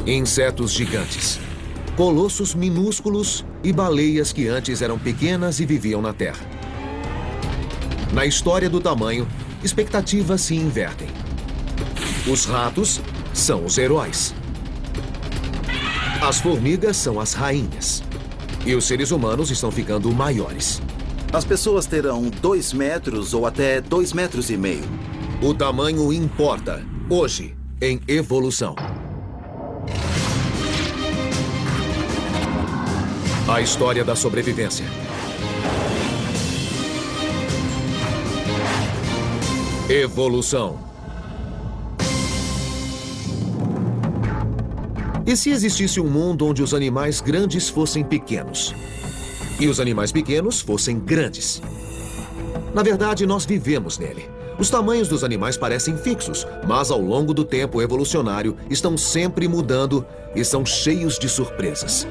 Insetos gigantes, colossos minúsculos e baleias que antes eram pequenas e viviam na Terra. Na história do tamanho, expectativas se invertem. Os ratos são os heróis. As formigas são as rainhas. E os seres humanos estão ficando maiores. As pessoas terão 2 metros ou até 2,5 metros. O tamanho importa, hoje, em evolução. A história da sobrevivência. Evolução. E se existisse um mundo onde os animais grandes fossem pequenos? E os animais pequenos fossem grandes? Na verdade, nós vivemos nele. Os tamanhos dos animais parecem fixos, mas ao longo do tempo evolucionário estão sempre mudando e são cheios de surpresas.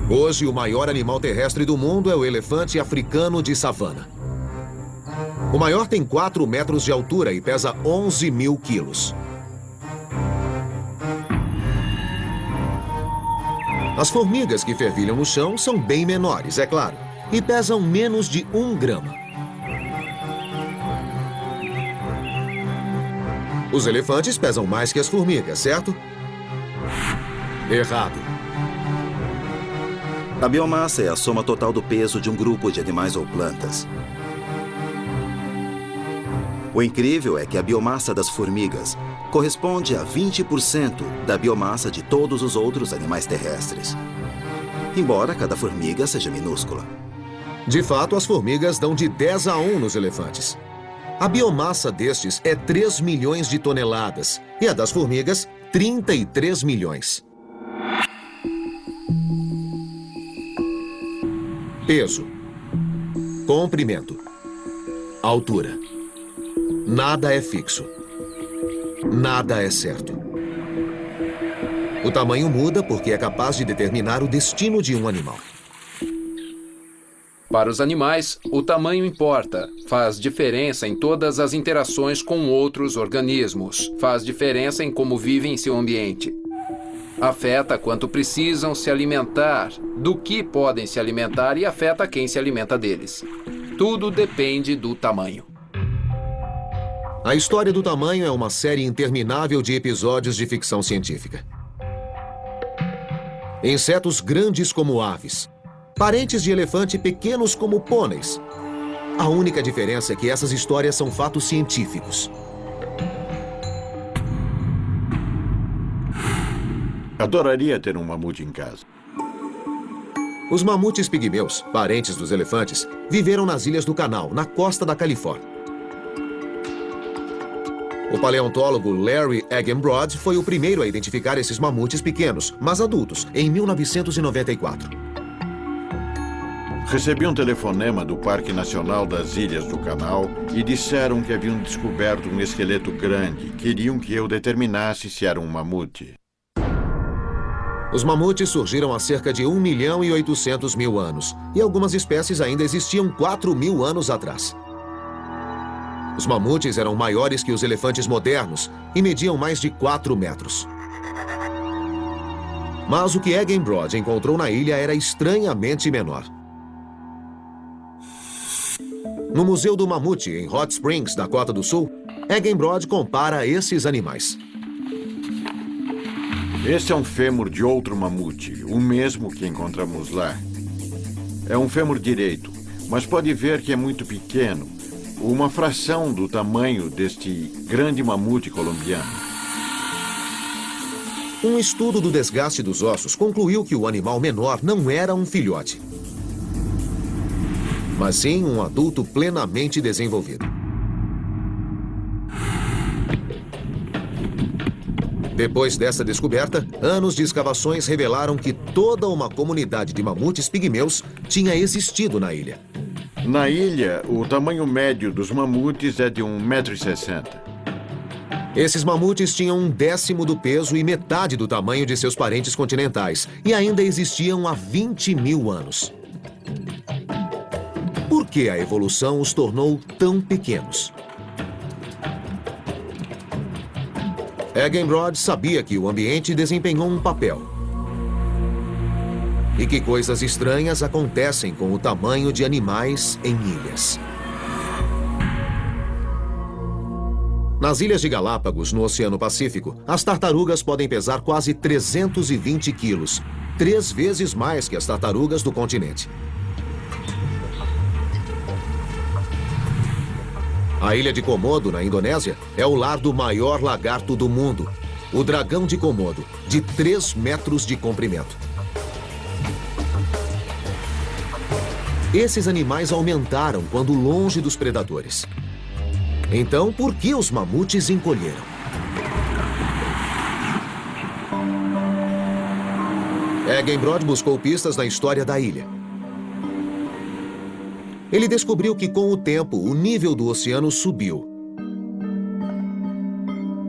Hoje, o maior animal terrestre do mundo é o elefante africano de savana. O maior tem 4 metros de altura e pesa 11 mil quilos. As formigas que fervilham no chão são bem menores, é claro, e pesam menos de 1 grama. Os elefantes pesam mais que as formigas, certo? Errado. A biomassa é a soma total do peso de um grupo de animais ou plantas. O incrível é que a biomassa das formigas corresponde a 20% da biomassa de todos os outros animais terrestres. Embora cada formiga seja minúscula. De fato, as formigas dão de 10 a 1 nos elefantes. A biomassa destes é 3 milhões de toneladas e a das formigas, 33 milhões. Peso. Comprimento. Altura. Nada é fixo. Nada é certo. O tamanho muda porque é capaz de determinar o destino de um animal. Para os animais, o tamanho importa. Faz diferença em todas as interações com outros organismos. Faz diferença em como vivem em seu ambiente. Afeta quanto precisam se alimentar, do que podem se alimentar e afeta quem se alimenta deles. Tudo depende do tamanho. A história do tamanho é uma série interminável de episódios de ficção científica. Insetos grandes como aves. Parentes de elefante pequenos como pôneis. A única diferença é que essas histórias são fatos científicos. Adoraria ter um mamute em casa. Os mamutes pigmeus, parentes dos elefantes, viveram nas Ilhas do Canal, na costa da Califórnia. O paleontólogo Larry Eggenbrod foi o primeiro a identificar esses mamutes pequenos, mas adultos, em 1994. Recebi um telefonema do Parque Nacional das Ilhas do Canal e disseram que haviam descoberto um esqueleto grande. Queriam que eu determinasse se era um mamute. Os mamutes surgiram há cerca de 1.800.000 anos, e algumas espécies ainda existiam 4.000 anos atrás. Os mamutes eram maiores que os elefantes modernos e mediam mais de 4 metros. Mas o que Eggenbrod encontrou na ilha era estranhamente menor. No Museu do Mamute, em Hot Springs, Dakota do Sul, Eggenbrod compara esses animais. Esse é um fêmur de outro mamute, o mesmo que encontramos lá. É um fêmur direito, mas pode ver que é muito pequeno. Uma fração do tamanho deste grande mamute colombiano. Um estudo do desgaste dos ossos concluiu que o animal menor não era um filhote, mas sim um adulto plenamente desenvolvido. Depois dessa descoberta, anos de escavações revelaram que toda uma comunidade de mamutes pigmeus tinha existido na ilha. Na ilha, o tamanho médio dos mamutes é de 1,60 m. Esses mamutes tinham 1/10 do peso e metade do tamanho de seus parentes continentais, e ainda existiam há 20.000 anos. Por que a evolução os tornou tão pequenos? Eggenbrod sabia que o ambiente desempenhou um papel. E que coisas estranhas acontecem com o tamanho de animais em ilhas. Nas Ilhas de Galápagos, no Oceano Pacífico, as tartarugas podem pesar quase 320 quilos, 3 vezes mais que as tartarugas do continente. A ilha de Komodo, na Indonésia, é o lar do maior lagarto do mundo, o dragão de Komodo, de 3 metros de comprimento. Esses animais aumentaram quando longe dos predadores. Então, por que os mamutes encolheram? Eggenbrod buscou pistas na história da ilha. Ele descobriu que, com o tempo, o nível do oceano subiu.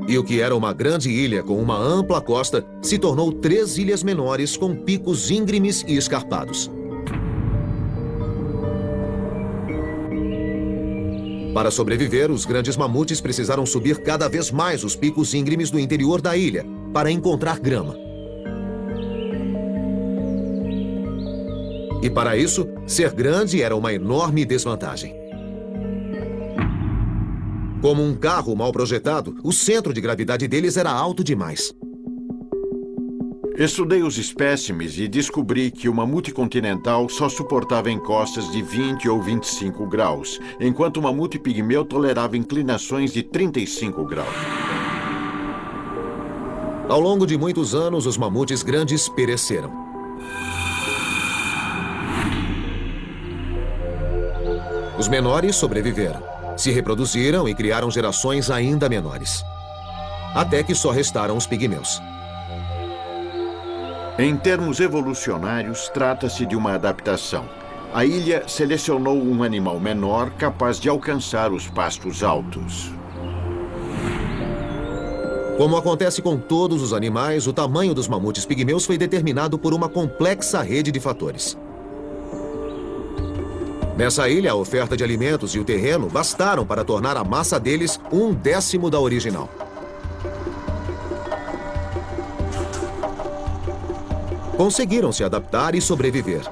E o que era uma grande ilha com uma ampla costa se tornou 3 ilhas menores com picos íngremes e escarpados. Para sobreviver, os grandes mamutes precisaram subir cada vez mais os picos íngremes do interior da ilha para encontrar grama. E para isso, ser grande era uma enorme desvantagem. Como um carro mal projetado, o centro de gravidade deles era alto demais. Estudei os espécimes e descobri que o mamute continental só suportava encostas de 20 ou 25 graus, enquanto o mamute pigmeu tolerava inclinações de 35 graus. Ao longo de muitos anos, os mamutes grandes pereceram. Os menores sobreviveram, se reproduziram e criaram gerações ainda menores. Até que só restaram os pigmeus. Em termos evolucionários, trata-se de uma adaptação. A ilha selecionou um animal menor capaz de alcançar os pastos altos. Como acontece com todos os animais, o tamanho dos mamutes pigmeus foi determinado por uma complexa rede de fatores. Nessa ilha, a oferta de alimentos e o terreno bastaram para tornar a massa deles 1/10 da original. Conseguiram se adaptar e sobreviver.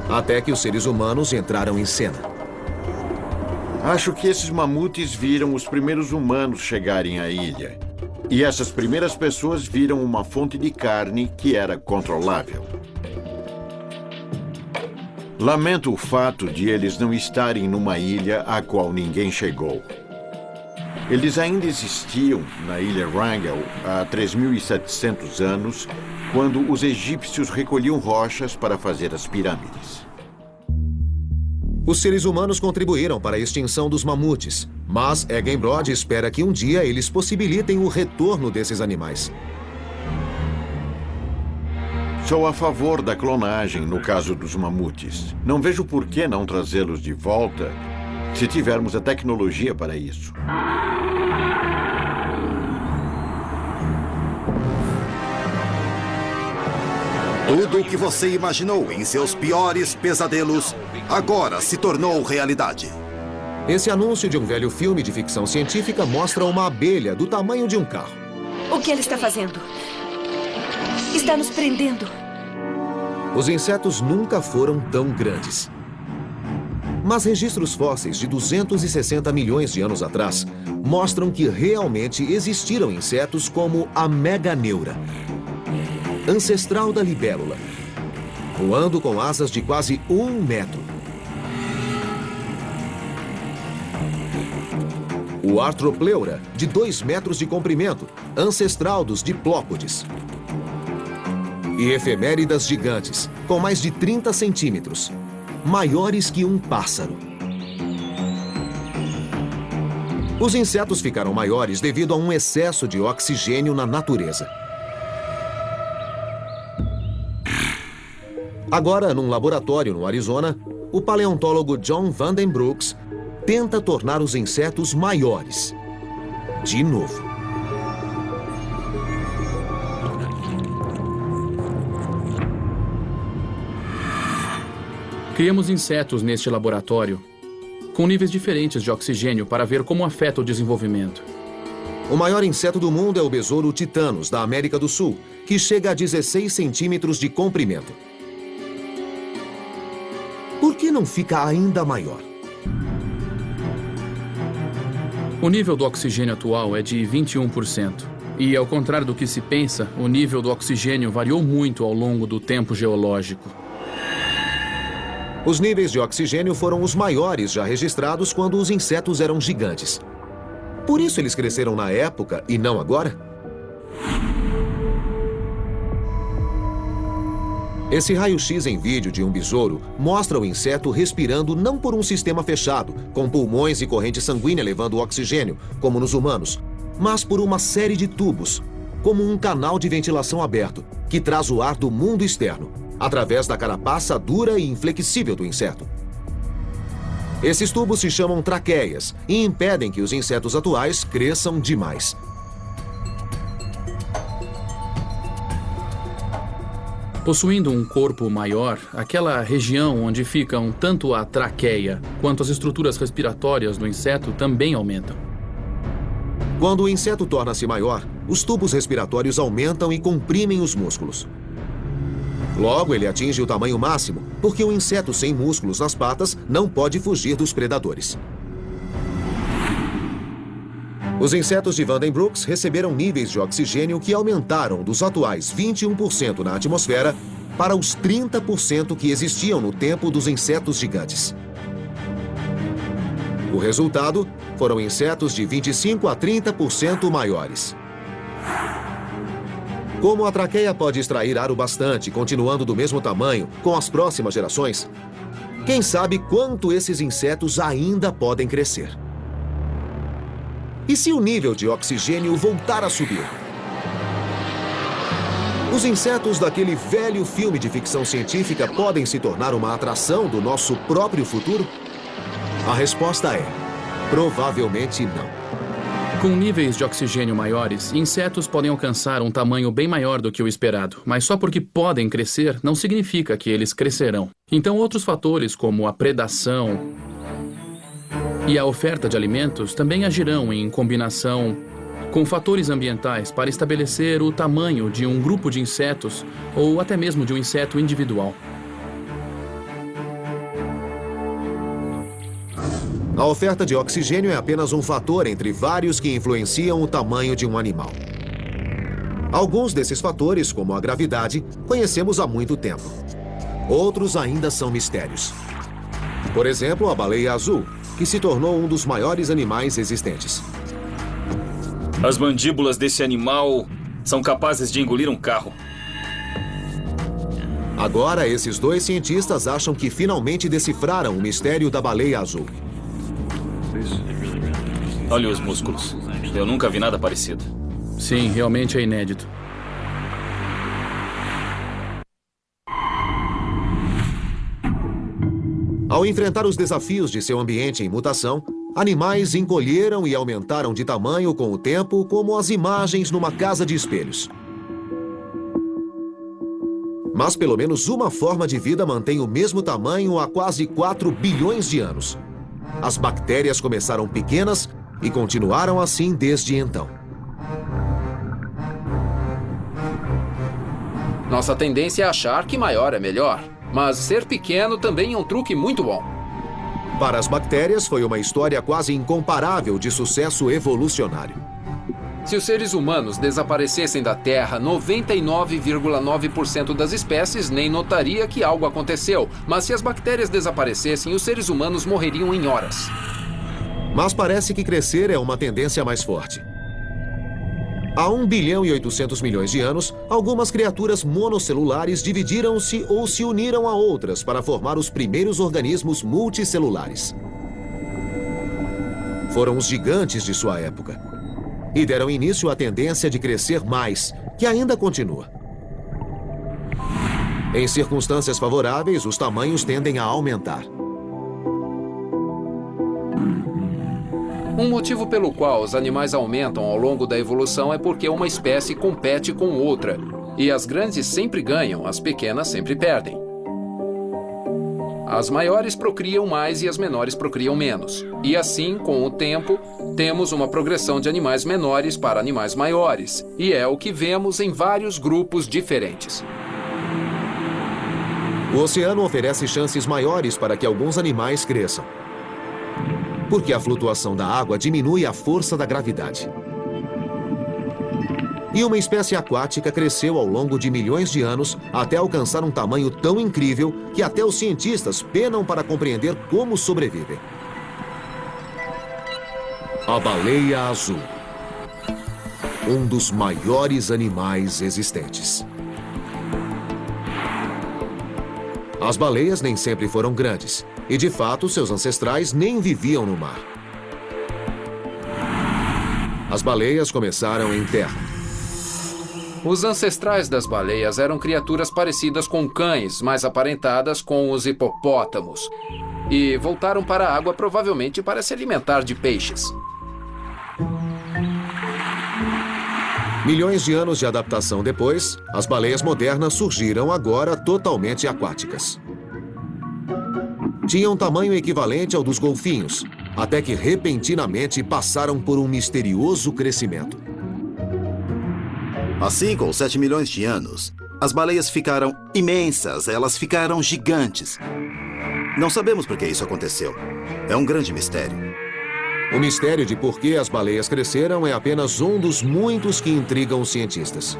Até que os seres humanos entraram em cena. Acho que esses mamutes viram os primeiros humanos chegarem à ilha. E essas primeiras pessoas viram uma fonte de carne que era controlável. Lamento o fato de eles não estarem numa ilha à qual ninguém chegou. Eles ainda existiam na ilha Wrangel há 3.700 anos, quando os egípcios recolhiam rochas para fazer as pirâmides. Os seres humanos contribuíram para a extinção dos mamutes, mas Eggenbrod espera que um dia eles possibilitem o retorno desses animais. Sou a favor da clonagem no caso dos mamutes. Não vejo por que não trazê-los de volta se tivermos a tecnologia para isso. Tudo o que você imaginou em seus piores pesadelos agora se tornou realidade. Esse anúncio de um velho filme de ficção científica mostra uma abelha do tamanho de um carro. O que ela está fazendo? Está nos prendendo. Os insetos nunca foram tão grandes. Mas registros fósseis de 260 milhões de anos atrás mostram que realmente existiram insetos como a meganeura, ancestral da libélula, voando com asas de quase 1 metro. O artropleura, de 2 metros de comprimento, ancestral dos diplópodes. E efeméridas gigantes, com mais de 30 centímetros, maiores que um pássaro. Os insetos ficaram maiores devido a um excesso de oxigênio na natureza. Agora, num laboratório no Arizona, o paleontólogo John Vandenbrooks tenta tornar os insetos maiores. De novo. Criamos insetos neste laboratório, com níveis diferentes de oxigênio para ver como afeta o desenvolvimento. O maior inseto do mundo é o besouro Titanos, da América do Sul, que chega a 16 centímetros de comprimento. Por que não fica ainda maior? O nível do oxigênio atual é de 21%. E, ao contrário do que se pensa, o nível do oxigênio variou muito ao longo do tempo geológico. Os níveis de oxigênio foram os maiores já registrados quando os insetos eram gigantes. Por isso eles cresceram na época e não agora? Esse raio-x em vídeo de um besouro mostra o inseto respirando não por um sistema fechado, com pulmões e corrente sanguínea levando o oxigênio, como nos humanos, mas por uma série de tubos, como um canal de ventilação aberto, que traz o ar do mundo externo, através da carapaça dura e inflexível do inseto. Esses tubos se chamam traqueias e impedem que os insetos atuais cresçam demais. Possuindo um corpo maior, aquela região onde ficam tanto a traqueia quanto as estruturas respiratórias do inseto também aumentam. Quando o inseto torna-se maior, os tubos respiratórios aumentam e comprimem os músculos. Logo, ele atinge o tamanho máximo, porque o inseto sem músculos nas patas não pode fugir dos predadores. Os insetos de Vandenbrooks receberam níveis de oxigênio que aumentaram dos atuais 21% na atmosfera para os 30% que existiam no tempo dos insetos gigantes. O resultado foram insetos de 25% a 30% maiores. Como a traqueia pode extrair ar o bastante, continuando do mesmo tamanho com as próximas gerações, quem sabe quanto esses insetos ainda podem crescer? E se o nível de oxigênio voltar a subir? Os insetos daquele velho filme de ficção científica podem se tornar uma atração do nosso próprio futuro? A resposta é: provavelmente não. Com níveis de oxigênio maiores, insetos podem alcançar um tamanho bem maior do que o esperado, mas só porque podem crescer não significa que eles crescerão. Então, outros fatores como a predação e a oferta de alimentos também agirão em combinação com fatores ambientais para estabelecer o tamanho de um grupo de insetos ou até mesmo de um inseto individual. A oferta de oxigênio é apenas um fator entre vários que influenciam o tamanho de um animal. Alguns desses fatores, como a gravidade, conhecemos há muito tempo. Outros ainda são mistérios. Por exemplo, a baleia azul, que se tornou um dos maiores animais existentes. As mandíbulas desse animal são capazes de engolir um carro. Agora, esses dois cientistas acham que finalmente decifraram o mistério da baleia azul. Olha os músculos. Eu nunca vi nada parecido. Sim, realmente é inédito. Ao enfrentar os desafios de seu ambiente em mutação, animais encolheram e aumentaram de tamanho com o tempo, como as imagens numa casa de espelhos. Mas pelo menos uma forma de vida mantém o mesmo tamanho há quase 4 bilhões de anos. As bactérias começaram pequenas e continuaram assim desde então. Nossa tendência é achar que maior é melhor, mas ser pequeno também é um truque muito bom. Para as bactérias, foi uma história quase incomparável de sucesso evolucionário. Se os seres humanos desaparecessem da Terra, 99,9% das espécies nem notaria que algo aconteceu. Mas se as bactérias desaparecessem, os seres humanos morreriam em horas. Mas parece que crescer é uma tendência mais forte. Há 1 bilhão e 800 milhões de anos, algumas criaturas monocelulares dividiram-se ou se uniram a outras para formar os primeiros organismos multicelulares. Foram os gigantes de sua época. E deram início à tendência de crescer mais, que ainda continua. Em circunstâncias favoráveis, os tamanhos tendem a aumentar. Um motivo pelo qual os animais aumentam ao longo da evolução é porque uma espécie compete com outra. E as grandes sempre ganham, as pequenas sempre perdem. As maiores procriam mais e as menores procriam menos. E assim, com o tempo, temos uma progressão de animais menores para animais maiores. E é o que vemos em vários grupos diferentes. O oceano oferece chances maiores para que alguns animais cresçam, porque a flutuação da água diminui a força da gravidade. E uma espécie aquática cresceu ao longo de milhões de anos até alcançar um tamanho tão incrível que até os cientistas penam para compreender como sobrevivem. A baleia azul. Um dos maiores animais existentes. As baleias nem sempre foram grandes, e de fato seus ancestrais nem viviam no mar. As baleias começaram em terra. Os ancestrais das baleias eram criaturas parecidas com cães, mas aparentadas com os hipopótamos. E voltaram para a água provavelmente para se alimentar de peixes. Milhões de anos de adaptação depois, as baleias modernas surgiram agora totalmente aquáticas. Tinham tamanho equivalente ao dos golfinhos, até que repentinamente passaram por um misterioso crescimento. Assim, com 7 milhões de anos, as baleias ficaram imensas, elas ficaram gigantes. Não sabemos por que isso aconteceu. É um grande mistério. O mistério de por que as baleias cresceram é apenas um dos muitos que intrigam os cientistas.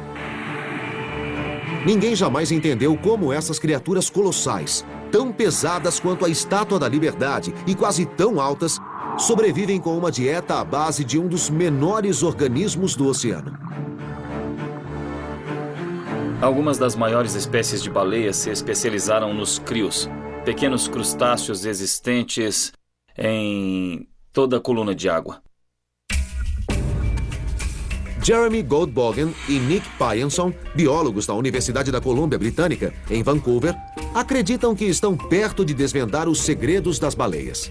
Ninguém jamais entendeu como essas criaturas colossais, tão pesadas quanto a Estátua da Liberdade e quase tão altas, sobrevivem com uma dieta à base de um dos menores organismos do oceano. Algumas das maiores espécies de baleias se especializaram nos crios, pequenos crustáceos existentes em toda a coluna de água. Jeremy Goldbogen e Nick Pyenson, biólogos da Universidade da Colômbia Britânica, em Vancouver, acreditam que estão perto de desvendar os segredos das baleias.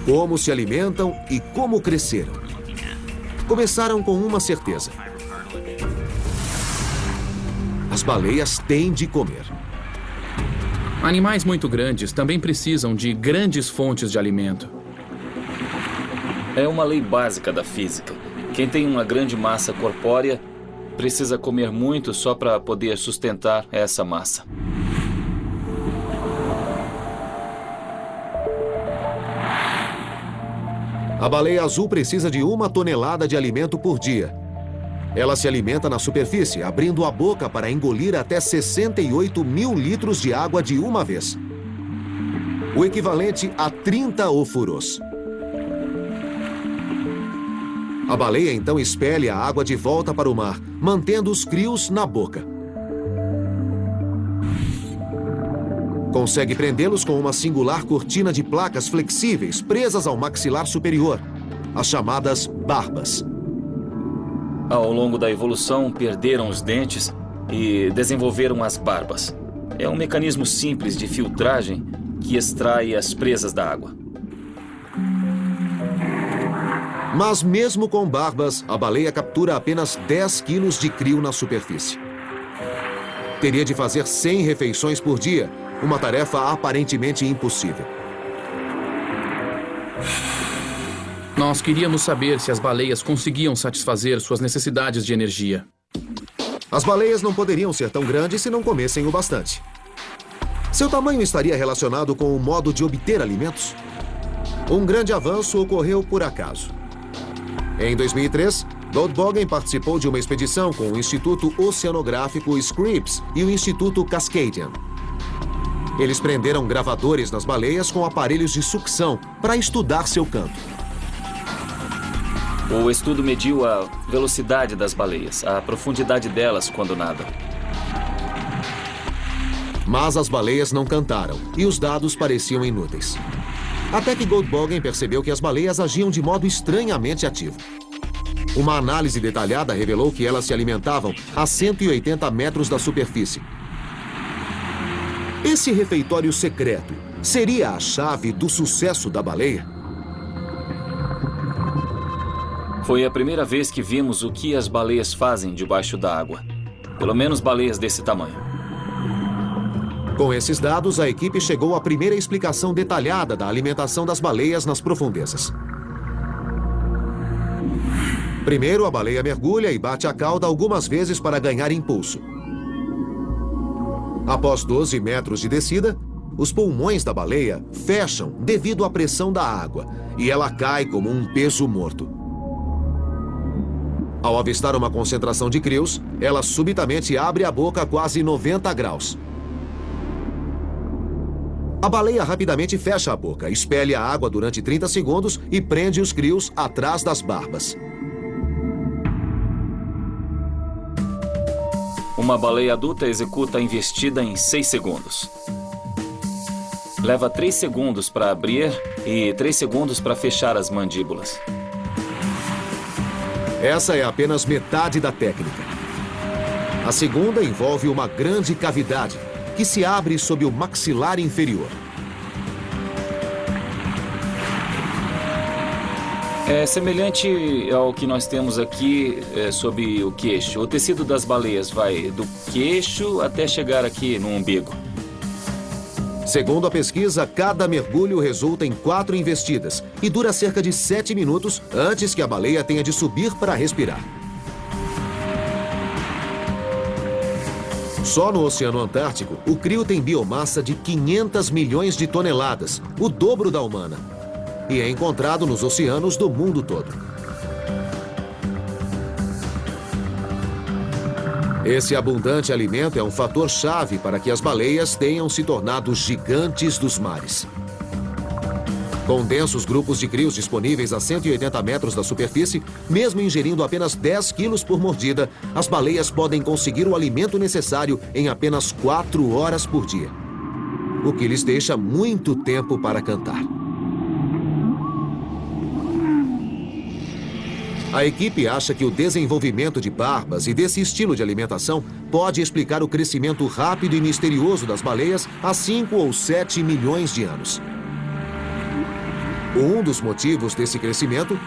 Como se alimentam e como cresceram. Começaram com uma certeza. As baleias têm de comer. Animais muito grandes também precisam de grandes fontes de alimento. É uma lei básica da física. Quem tem uma grande massa corpórea precisa comer muito só para poder sustentar essa massa. A baleia azul precisa de 1 tonelada de alimento por dia. Ela se alimenta na superfície, abrindo a boca para engolir até 68 mil litros de água de uma vez. O equivalente a 30 ofurôs. A baleia então expele a água de volta para o mar, mantendo os crios na boca. Consegue prendê-los com uma singular cortina de placas flexíveis presas ao maxilar superior, as chamadas barbas. Ao longo da evolução, perderam os dentes e desenvolveram as barbas. É um mecanismo simples de filtragem que extrai as presas da água. Mas mesmo com barbas, a baleia captura apenas 10 quilos de crio na superfície. Teria de fazer 100 refeições por dia, uma tarefa aparentemente impossível. Nós queríamos saber se as baleias conseguiam satisfazer suas necessidades de energia. As baleias não poderiam ser tão grandes se não comessem o bastante. Seu tamanho estaria relacionado com o modo de obter alimentos? Um grande avanço ocorreu por acaso. Em 2003, Goldbogen participou de uma expedição com o Instituto Oceanográfico Scripps e o Instituto Cascadian. Eles prenderam gravadores nas baleias com aparelhos de sucção para estudar seu canto. O estudo mediu a velocidade das baleias, a profundidade delas quando nadam. Mas as baleias não cantaram e os dados pareciam inúteis. Até que Goldbogen percebeu que as baleias agiam de modo estranhamente ativo. Uma análise detalhada revelou que elas se alimentavam a 180 metros da superfície. Esse refeitório secreto seria a chave do sucesso da baleia? Foi a primeira vez que vimos o que as baleias fazem debaixo da água. Pelo menos baleias desse tamanho. Com esses dados, a equipe chegou à primeira explicação detalhada da alimentação das baleias nas profundezas. Primeiro, a baleia mergulha e bate a cauda algumas vezes para ganhar impulso. Após 12 metros de descida, os pulmões da baleia fecham devido à pressão da água e ela cai como um peso morto. Ao avistar uma concentração de crios, ela subitamente abre a boca a quase 90 graus. A baleia rapidamente fecha a boca, expele a água durante 30 segundos e prende os crios atrás das barbas. Uma baleia adulta executa a investida em 6 segundos. Leva 3 segundos para abrir e 3 segundos para fechar as mandíbulas. Essa é apenas metade da técnica. A segunda envolve uma grande cavidade que se abre sob o maxilar inferior. É semelhante ao que nós temos aqui sob o queixo. O tecido das baleias vai do queixo até chegar aqui no umbigo. Segundo a pesquisa, cada mergulho resulta em 4 investidas e dura cerca de 7 minutos antes que a baleia tenha de subir para respirar. Só no Oceano Antártico, o crio tem biomassa de 500 milhões de toneladas, o dobro da humana, e é encontrado nos oceanos do mundo todo. Esse abundante alimento é um fator-chave para que as baleias tenham se tornado gigantes dos mares. Com densos grupos de crios disponíveis a 180 metros da superfície, mesmo ingerindo apenas 10 quilos por mordida, as baleias podem conseguir o alimento necessário em apenas 4 horas por dia, o que lhes deixa muito tempo para cantar. A equipe acha que o desenvolvimento de barbas e desse estilo de alimentação pode explicar o crescimento rápido e misterioso das baleias há 5 ou 7 milhões de anos. Um dos motivos desse crescimento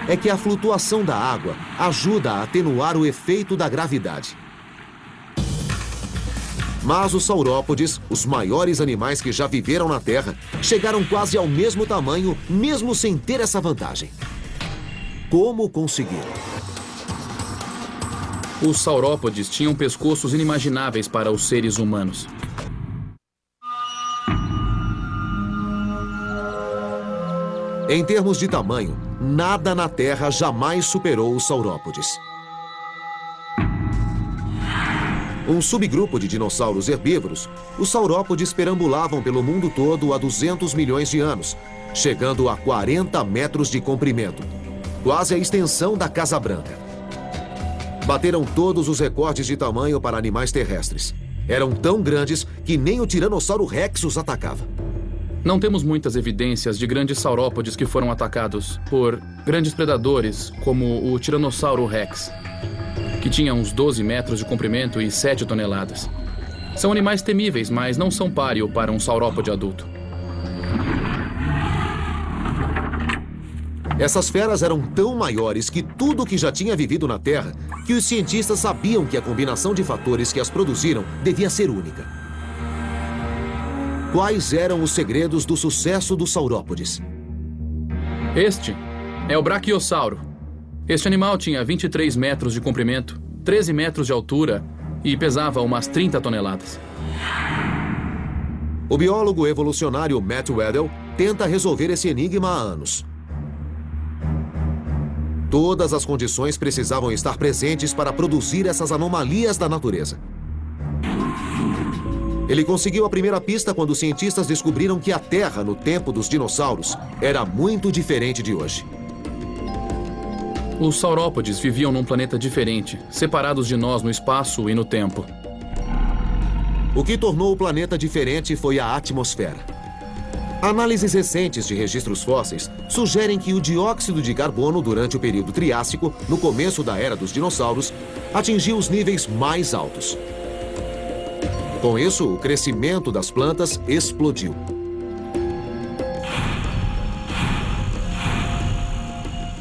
é que a flutuação da água ajuda a atenuar o efeito da gravidade. Mas os saurópodes, os maiores animais que já viveram na Terra, chegaram quase ao mesmo tamanho, mesmo sem ter essa vantagem. Como conseguiram? Os saurópodes tinham pescoços inimagináveis para os seres humanos. Em termos de tamanho, nada na Terra jamais superou os saurópodes. Um subgrupo de dinossauros herbívoros, os saurópodes perambulavam pelo mundo todo há 200 milhões de anos, chegando a 40 metros de comprimento, quase a extensão da Casa Branca. Bateram todos os recordes de tamanho para animais terrestres. Eram tão grandes que nem o Tiranossauro Rex os atacava. Não temos muitas evidências de grandes saurópodes que foram atacados por grandes predadores, como o Tiranossauro Rex, que tinha uns 12 metros de comprimento e 7 toneladas. São animais temíveis, mas não são páreo para um saurópode adulto. Essas feras eram tão maiores que tudo o que já tinha vivido na Terra, que os cientistas sabiam que a combinação de fatores que as produziram devia ser única. Quais eram os segredos do sucesso dos saurópodes? Este é o Brachiosauro. Este animal tinha 23 metros de comprimento, 13 metros de altura e pesava umas 30 toneladas. O biólogo evolucionário Matt Weddell tenta resolver esse enigma há anos. Todas as condições precisavam estar presentes para produzir essas anomalias da natureza. Ele conseguiu a primeira pista quando os cientistas descobriram que a Terra, no tempo dos dinossauros, era muito diferente de hoje. Os saurópodes viviam num planeta diferente, separados de nós no espaço e no tempo. O que tornou o planeta diferente foi a atmosfera. Análises recentes de registros fósseis sugerem que o dióxido de carbono durante o período Triássico, no começo da era dos dinossauros, atingiu os níveis mais altos. Com isso, o crescimento das plantas explodiu.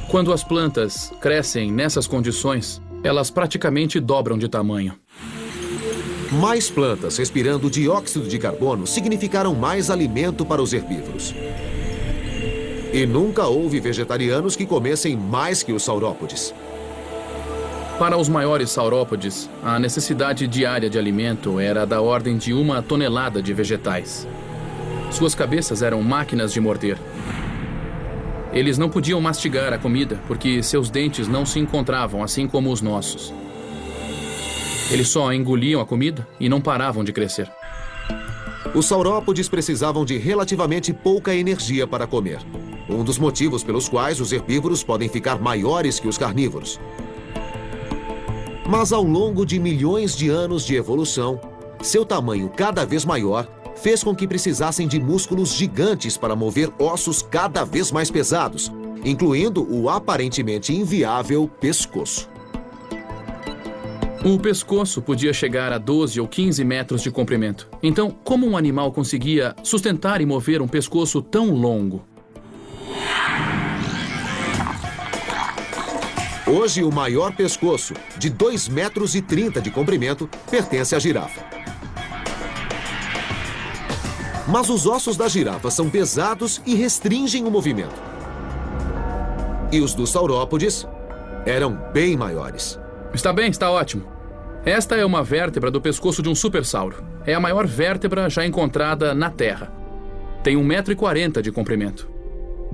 Quando as plantas crescem nessas condições, elas praticamente dobram de tamanho. Mais plantas respirando dióxido de carbono significaram mais alimento para os herbívoros. E nunca houve vegetarianos que comessem mais que os saurópodes. Para os maiores saurópodes, a necessidade diária de alimento era da ordem de 1 tonelada de vegetais. Suas cabeças eram máquinas de morder. Eles não podiam mastigar a comida porque seus dentes não se encontravam, assim como os nossos. Eles só engoliam a comida e não paravam de crescer. Os saurópodes precisavam de relativamente pouca energia para comer. Um dos motivos pelos quais os herbívoros podem ficar maiores que os carnívoros. Mas ao longo de milhões de anos de evolução, seu tamanho cada vez maior fez com que precisassem de músculos gigantes para mover ossos cada vez mais pesados, incluindo o aparentemente inviável pescoço. O pescoço podia chegar a 12 ou 15 metros de comprimento. Então, como um animal conseguia sustentar e mover um pescoço tão longo? Hoje, o maior pescoço, de 2,30 metros de comprimento, pertence à girafa. Mas os ossos da girafa são pesados e restringem o movimento. E os dos saurópodes eram bem maiores. Está bem, está ótimo. Esta é uma vértebra do pescoço de um supersauro. É a maior vértebra já encontrada na Terra. Tem 1,40 metros de comprimento.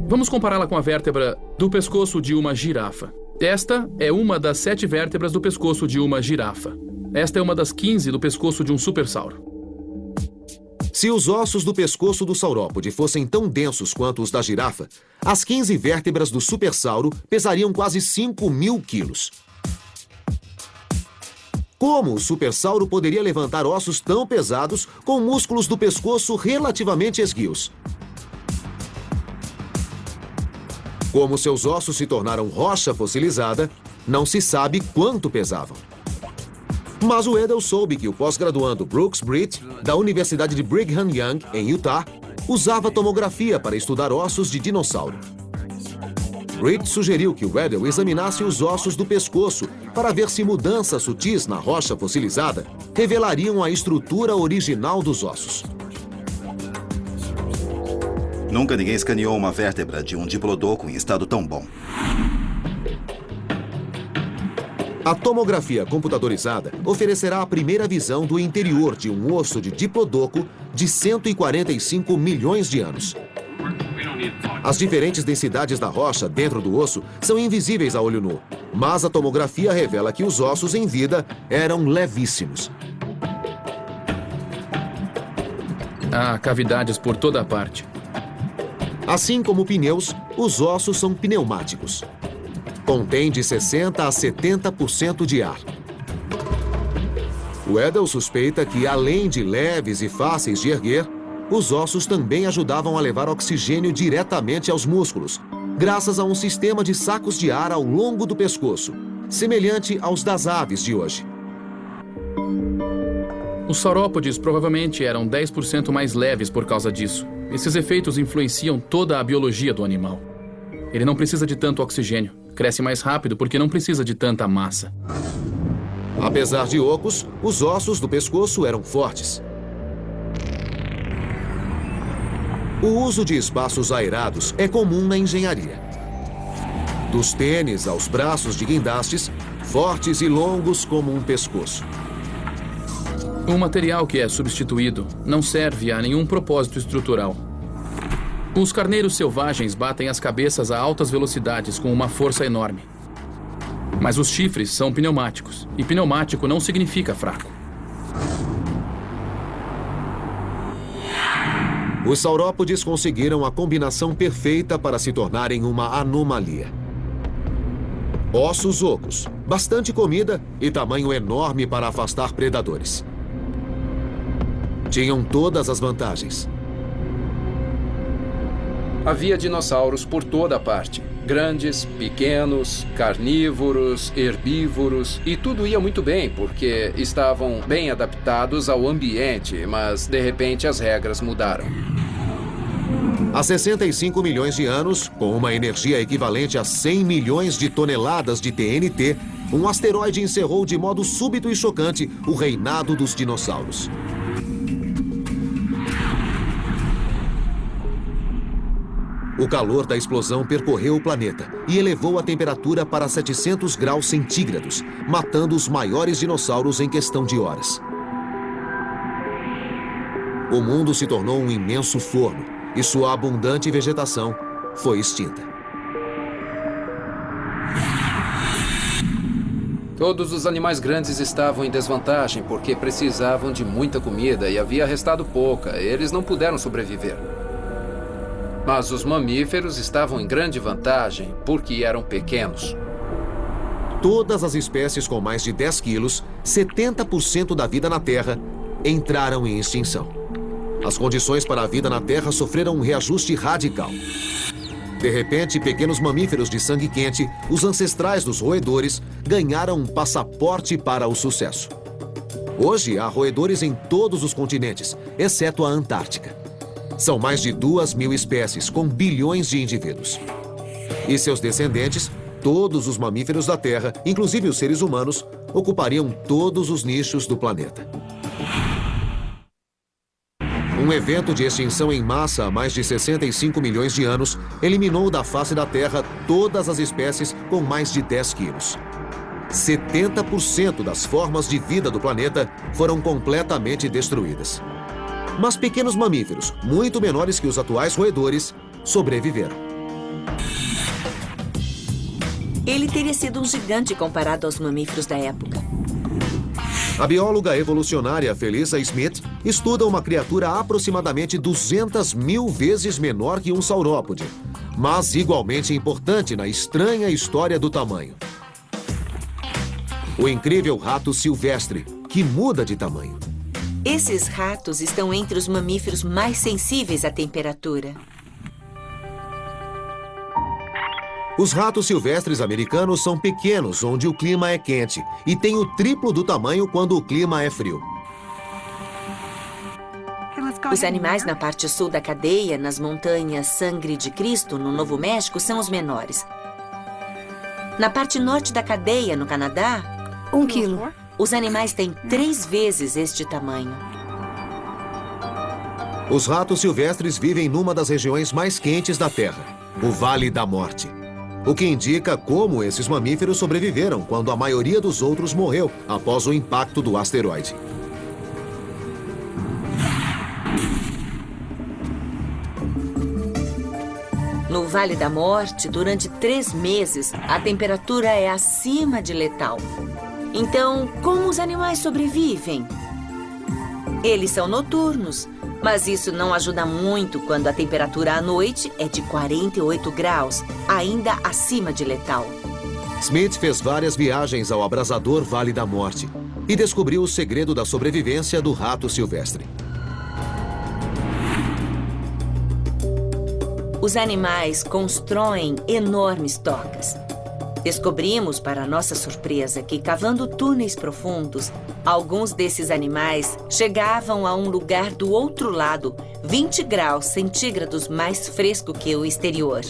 Vamos compará-la com a vértebra do pescoço de uma girafa. Esta é uma das 7 vértebras do pescoço de uma girafa. Esta é uma das 15 do pescoço de um supersauro. Se os ossos do pescoço do saurópode fossem tão densos quanto os da girafa, as 15 vértebras do supersauro pesariam quase 5.000 quilos. Como o supersauro poderia levantar ossos tão pesados com músculos do pescoço relativamente esguios? Como seus ossos se tornaram rocha fossilizada, não se sabe quanto pesavam. Mas o Weddell soube que o pós-graduando Brooks Britt, da Universidade de Brigham Young, em Utah, usava tomografia para estudar ossos de dinossauro. Britt sugeriu que o Weddell examinasse os ossos do pescoço para ver se mudanças sutis na rocha fossilizada revelariam a estrutura original dos ossos. Nunca ninguém escaneou uma vértebra de um diplodoco em estado tão bom. A tomografia computadorizada oferecerá a primeira visão do interior de um osso de diplodoco de 145 milhões de anos. As diferentes densidades da rocha dentro do osso são invisíveis a olho nu, mas a tomografia revela que os ossos em vida eram levíssimos. Há cavidades por toda a parte. Assim como pneus, os ossos são pneumáticos. Contém de 60% a 70% de ar. Weddell suspeita que, além de leves e fáceis de erguer, os ossos também ajudavam a levar oxigênio diretamente aos músculos, graças a um sistema de sacos de ar ao longo do pescoço, semelhante aos das aves de hoje. Os saurópodes provavelmente eram 10% mais leves por causa disso. Esses efeitos influenciam toda a biologia do animal. Ele não precisa de tanto oxigênio. Cresce mais rápido porque não precisa de tanta massa. Apesar de ocos, os ossos do pescoço eram fortes. O uso de espaços aerados é comum na engenharia. Dos tênis aos braços de guindastes, fortes e longos como um pescoço. O material que é substituído não serve a nenhum propósito estrutural. Os carneiros selvagens batem as cabeças a altas velocidades com uma força enorme. Mas os chifres são pneumáticos, e pneumático não significa fraco. Os saurópodes conseguiram a combinação perfeita para se tornarem uma anomalia. Ossos ocos, bastante comida e tamanho enorme para afastar predadores. Tinham todas as vantagens. Havia dinossauros por toda parte. Grandes, pequenos, carnívoros, herbívoros, e tudo ia muito bem porque estavam bem adaptados ao ambiente, mas de repente as regras mudaram. Há 65 milhões de anos, com uma energia equivalente a 100 milhões de toneladas de TNT, um asteroide encerrou de modo súbito e chocante o reinado dos dinossauros. O calor da explosão percorreu o planeta e elevou a temperatura para 700 graus centígrados, matando os maiores dinossauros em questão de horas. O mundo se tornou um imenso forno e sua abundante vegetação foi extinta. Todos os animais grandes estavam em desvantagem porque precisavam de muita comida e havia restado pouca. Eles não puderam sobreviver. Mas os mamíferos estavam em grande vantagem porque eram pequenos. Todas as espécies com mais de 10 quilos, 70% da vida na Terra, entraram em extinção. As condições para a vida na Terra sofreram um reajuste radical. De repente, pequenos mamíferos de sangue quente, os ancestrais dos roedores, ganharam um passaporte para o sucesso. Hoje, há roedores em todos os continentes, exceto a Antártica. São mais de 2.000 espécies, com bilhões de indivíduos. E seus descendentes, todos os mamíferos da Terra, inclusive os seres humanos, ocupariam todos os nichos do planeta. Um evento de extinção em massa há mais de 65 milhões de anos eliminou da face da Terra todas as espécies com mais de 10 quilos. 70% das formas de vida do planeta foram completamente destruídas. Mas pequenos mamíferos, muito menores que os atuais roedores, sobreviveram. Ele teria sido um gigante comparado aos mamíferos da época. A bióloga evolucionária Felissa Smith estuda uma criatura aproximadamente 200.000 vezes menor que um saurópode, mas igualmente importante na estranha história do tamanho. O incrível rato silvestre, que muda de tamanho. Esses ratos estão entre os mamíferos mais sensíveis à temperatura. Os ratos silvestres americanos são pequenos onde o clima é quente e têm o triplo do tamanho quando o clima é frio. Os animais na parte sul da cadeia, nas montanhas Sangre de Cristo, no Novo México, são os menores. Na parte norte da cadeia, no Canadá, 1 quilo. Os animais têm 3 vezes este tamanho. Os ratos silvestres vivem numa das regiões mais quentes da Terra, o Vale da Morte. O que indica como esses mamíferos sobreviveram quando a maioria dos outros morreu após o impacto do asteroide. No Vale da Morte, durante 3 meses, a temperatura é acima de letal. Então, como os animais sobrevivem? Eles são noturnos, mas isso não ajuda muito quando a temperatura à noite é de 48 graus, ainda acima de letal. Smith fez várias viagens ao abrasador Vale da Morte e descobriu o segredo da sobrevivência do rato silvestre. Os animais constroem enormes tocas. Descobrimos, para nossa surpresa, que cavando túneis profundos, alguns desses animais chegavam a um lugar do outro lado, 20 graus centígrados mais fresco que o exterior.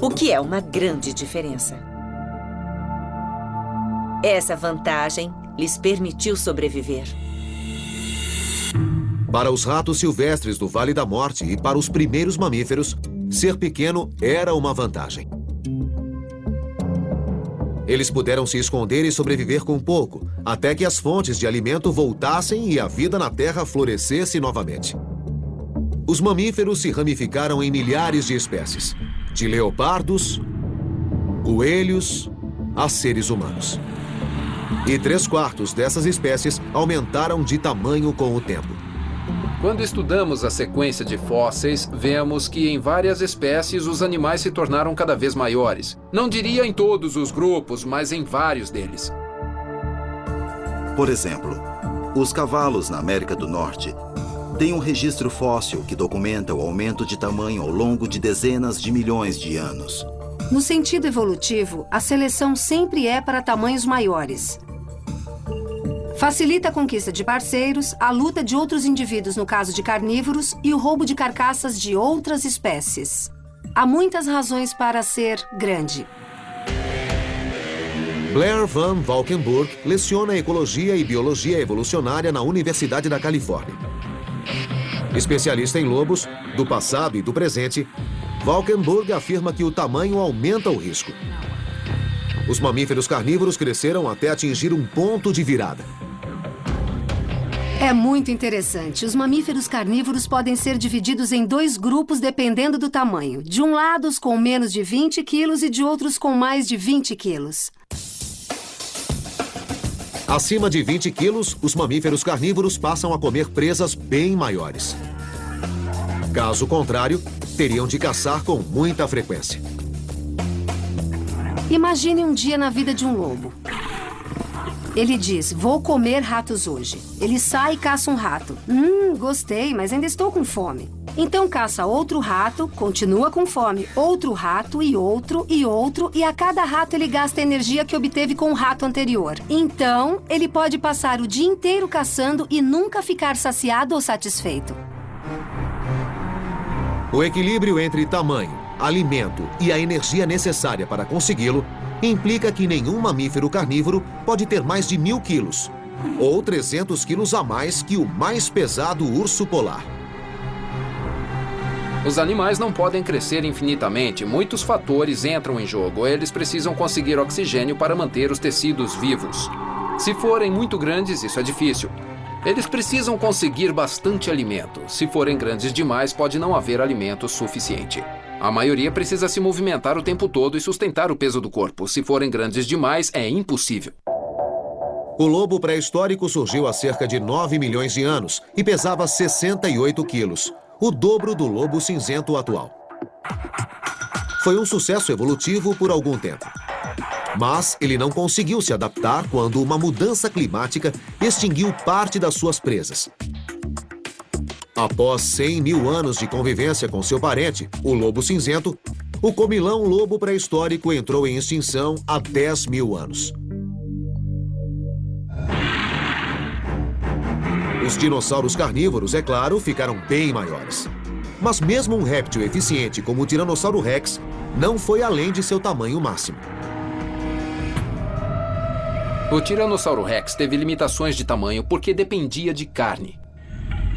O que é uma grande diferença. Essa vantagem lhes permitiu sobreviver. Para os ratos silvestres do Vale da Morte e para os primeiros mamíferos, ser pequeno era uma vantagem. Eles puderam se esconder e sobreviver com pouco, até que as fontes de alimento voltassem e a vida na Terra florescesse novamente. Os mamíferos se ramificaram em milhares de espécies, de leopardos, coelhos, a seres humanos. E 3/4 dessas espécies aumentaram de tamanho com o tempo. Quando estudamos a sequência de fósseis, vemos que em várias espécies os animais se tornaram cada vez maiores. Não diria em todos os grupos, mas em vários deles. Por exemplo, os cavalos na América do Norte têm um registro fóssil que documenta o aumento de tamanho ao longo de dezenas de milhões de anos. No sentido evolutivo, a seleção sempre é para tamanhos maiores. Facilita a conquista de parceiros, a luta de outros indivíduos no caso de carnívoros e o roubo de carcaças de outras espécies. Há muitas razões para ser grande. Blair Van Valkenburg leciona Ecologia e Biologia Evolucionária na Universidade da Califórnia. Especialista em lobos, do passado e do presente, Valkenburg afirma que o tamanho aumenta o risco. Os mamíferos carnívoros cresceram até atingir um ponto de virada. É muito interessante. Os mamíferos carnívoros podem ser divididos em 2 grupos dependendo do tamanho. De um lado, os com menos de 20 quilos e de outros com mais de 20 quilos. Acima de 20 quilos, os mamíferos carnívoros passam a comer presas bem maiores. Caso contrário, teriam de caçar com muita frequência. Imagine um dia na vida de um lobo. Ele diz, vou comer ratos hoje. Ele sai e caça um rato. Gostei, mas ainda estou com fome. Então caça outro rato, continua com fome. Outro rato e outro e outro. E a cada rato ele gasta a energia que obteve com o rato anterior. Então, ele pode passar o dia inteiro caçando e nunca ficar saciado ou satisfeito. O equilíbrio entre tamanho, alimento e a energia necessária para consegui-lo implica que nenhum mamífero carnívoro pode ter mais de 1.000 quilos, ou 300 quilos a mais que o mais pesado urso polar. Os animais não podem crescer infinitamente. Muitos fatores entram em jogo. Eles precisam conseguir oxigênio para manter os tecidos vivos. Se forem muito grandes, isso é difícil. Eles precisam conseguir bastante alimento. Se forem grandes demais, pode não haver alimento suficiente. A maioria precisa se movimentar o tempo todo e sustentar o peso do corpo. Se forem grandes demais, é impossível. O lobo pré-histórico surgiu há cerca de 9 milhões de anos e pesava 68 quilos, o dobro do lobo cinzento atual. Foi um sucesso evolutivo por algum tempo. Mas ele não conseguiu se adaptar quando uma mudança climática extinguiu parte das suas presas. Após 100 mil anos de convivência com seu parente, o lobo cinzento, o comilão lobo pré-histórico entrou em extinção há 10 mil anos. Os dinossauros carnívoros, é claro, ficaram bem maiores. Mas mesmo um réptil eficiente como o Tiranossauro Rex não foi além de seu tamanho máximo. O Tiranossauro Rex teve limitações de tamanho porque dependia de carne.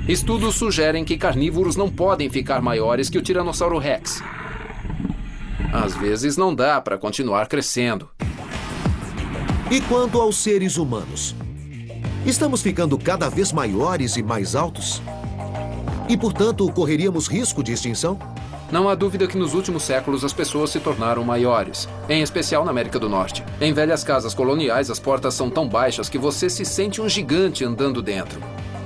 Estudos sugerem que carnívoros não podem ficar maiores que o Tiranossauro Rex. Às vezes não dá para continuar crescendo. E quanto aos seres humanos? Estamos ficando cada vez maiores e mais altos? E, portanto, correríamos risco de extinção? Não há dúvida que nos últimos séculos as pessoas se tornaram maiores, em especial na América do Norte. Em velhas casas coloniais, as portas são tão baixas que você se sente um gigante andando dentro.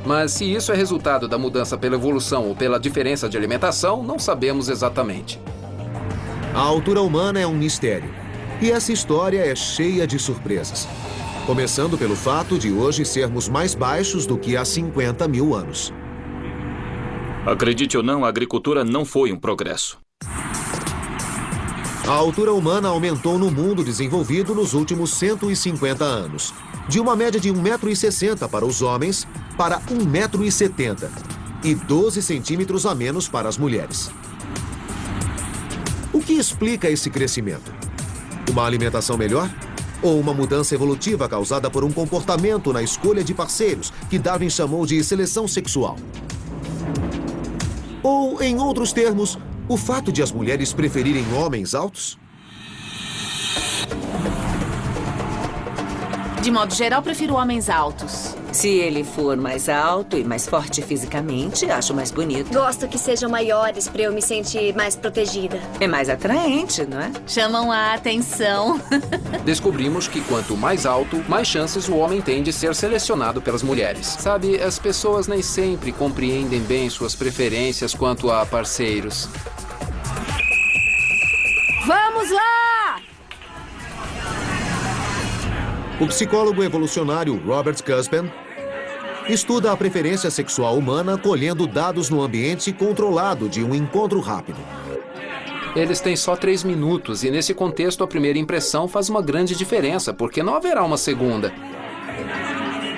Mas se isso é resultado da mudança pela evolução ou pela diferença de alimentação, não sabemos exatamente. A altura humana é um mistério. E essa história é cheia de surpresas. Começando pelo fato de hoje sermos mais baixos do que há 50 mil anos. Acredite ou não, a agricultura não foi um progresso. A altura humana aumentou no mundo desenvolvido nos últimos 150 anos. De uma média de 1,60 m para os homens para 1,70 m e 12 centímetros a menos para as mulheres. O que explica esse crescimento? Uma alimentação melhor? Ou uma mudança evolutiva causada por um comportamento na escolha de parceiros que Darwin chamou de seleção sexual? Ou, em outros termos, o fato de as mulheres preferirem homens altos? De modo geral, prefiro homens altos. Se ele for mais alto e mais forte fisicamente, acho mais bonito. Gosto que sejam maiores para eu me sentir mais protegida. É mais atraente, não é? Chamam a atenção. Descobrimos que quanto mais alto, mais chances o homem tem de ser selecionado pelas mulheres. Sabe, as pessoas nem sempre compreendem bem suas preferências quanto a parceiros. Vamos lá! O psicólogo evolucionário Robert Cuspin estuda a preferência sexual humana colhendo dados no ambiente controlado de um encontro rápido. Eles têm só 3 minutos e, nesse contexto, a primeira impressão faz uma grande diferença, porque não haverá uma segunda.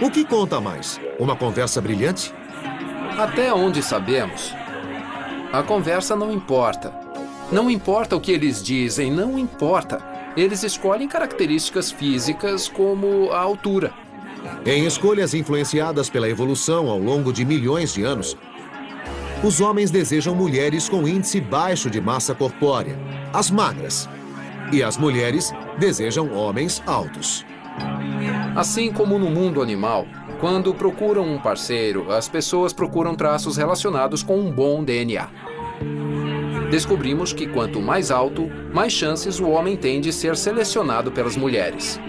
O que conta mais? Uma conversa brilhante? Até onde sabemos, a conversa não importa. Não importa o que eles dizem, não importa. Eles escolhem características físicas como a altura. Em escolhas influenciadas pela evolução ao longo de milhões de anos, os homens desejam mulheres com índice baixo de massa corpórea, as magras. E as mulheres desejam homens altos. Assim como no mundo animal, quando procuram um parceiro, as pessoas procuram traços relacionados com um bom DNA. Descobrimos que quanto mais alto, mais chances o homem tem de ser selecionado pelas mulheres.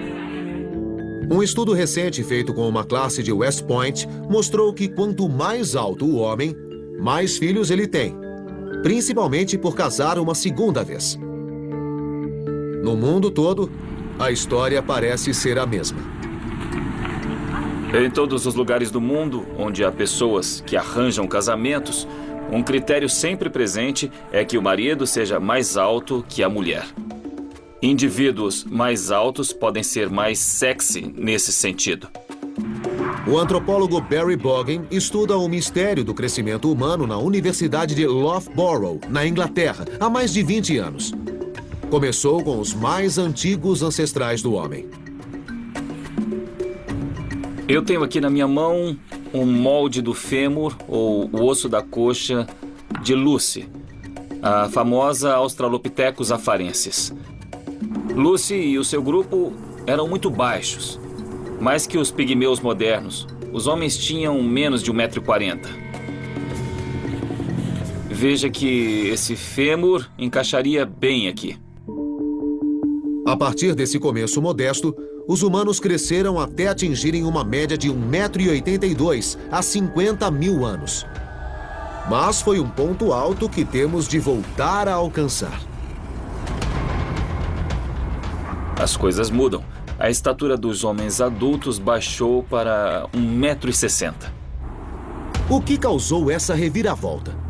Um estudo recente feito com uma classe de West Point mostrou que quanto mais alto o homem, mais filhos ele tem, principalmente por casar uma segunda vez. No mundo todo, a história parece ser a mesma. Em todos os lugares do mundo onde há pessoas que arranjam casamentos, um critério sempre presente é que o marido seja mais alto que a mulher. Indivíduos mais altos podem ser mais sexy nesse sentido. O antropólogo Barry Boggin estuda o mistério do crescimento humano na Universidade de Loughborough, na Inglaterra, há mais de 20 anos. Começou com os mais antigos ancestrais do homem. Eu tenho aqui na minha mão um molde do fêmur, ou o osso da coxa, de Lucy, a famosa Australopithecus afarensis. Lucy e o seu grupo eram muito baixos, mais que os pigmeus modernos. Os homens tinham menos de 1,40 m. Veja que esse fêmur encaixaria bem aqui. A partir desse começo modesto, os humanos cresceram até atingirem uma média de 1,82 m há 50 mil anos. Mas foi um ponto alto que temos de voltar a alcançar. As coisas mudam. A estatura dos homens adultos baixou para 1,60 m. O que causou essa reviravolta?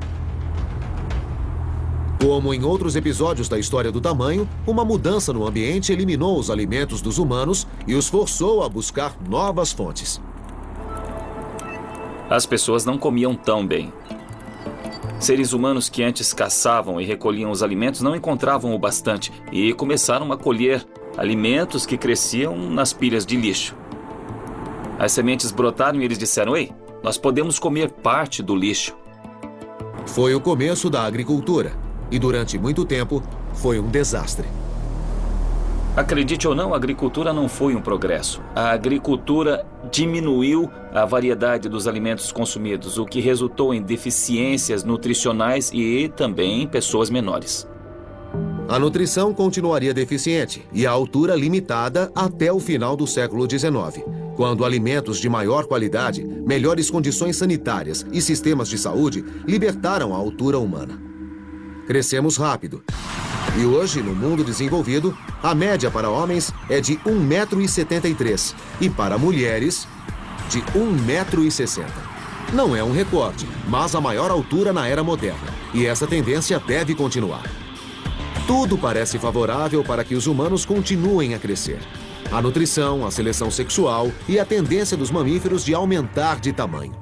Como em outros episódios da história do tamanho, uma mudança no ambiente eliminou os alimentos dos humanos e os forçou a buscar novas fontes. As pessoas não comiam tão bem. Seres humanos que antes caçavam e recolhiam os alimentos não encontravam o bastante e começaram a colher alimentos que cresciam nas pilhas de lixo. As sementes brotaram e eles disseram: "Ei, nós podemos comer parte do lixo." Foi o começo da agricultura. E durante muito tempo, foi um desastre. Acredite ou não, a agricultura não foi um progresso. A agricultura diminuiu a variedade dos alimentos consumidos, o que resultou em deficiências nutricionais e também em pessoas menores. A nutrição continuaria deficiente e a altura limitada até o final do século XIX, quando alimentos de maior qualidade, melhores condições sanitárias e sistemas de saúde libertaram a altura humana. Crescemos rápido. E hoje, no mundo desenvolvido, a média para homens é de 1,73 m e para mulheres, de 1,60 m. Não é um recorde, mas a maior altura na era moderna. E essa tendência deve continuar. Tudo parece favorável para que os humanos continuem a crescer. A nutrição, a seleção sexual e a tendência dos mamíferos de aumentar de tamanho.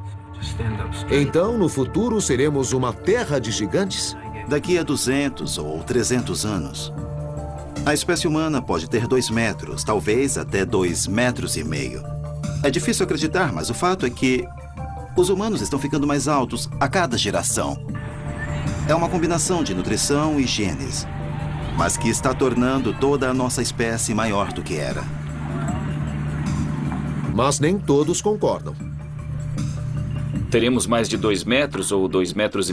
Então, no futuro, seremos uma terra de gigantes? Daqui a 200 ou 300 anos, a espécie humana pode ter 2 metros, talvez até 2,5 metros. É difícil acreditar, mas o fato é que os humanos estão ficando mais altos a cada geração. É uma combinação de nutrição e genes, mas que está tornando toda a nossa espécie maior do que era. Mas nem todos concordam. Teremos mais de 2 metros ou 2,5 metros?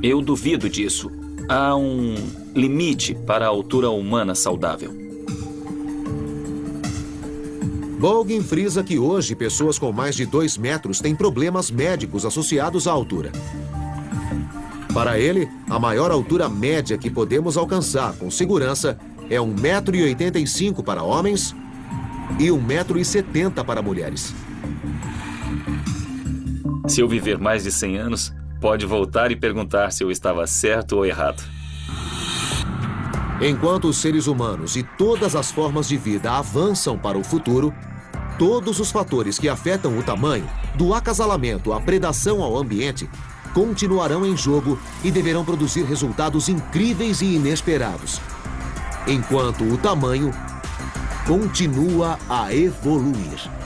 Eu duvido disso. Há um limite para a altura humana saudável. Boggin frisa que hoje pessoas com mais de 2 metros têm problemas médicos associados à altura. Para ele, a maior altura média que podemos alcançar com segurança é 1,85 m para homens e 1,70 m para mulheres. Se eu viver mais de 100 anos, pode voltar e perguntar se eu estava certo ou errado. Enquanto os seres humanos e todas as formas de vida avançam para o futuro, todos os fatores que afetam o tamanho, do acasalamento à predação ao ambiente, continuarão em jogo e deverão produzir resultados incríveis e inesperados. enquanto o tamanho continua a evoluir.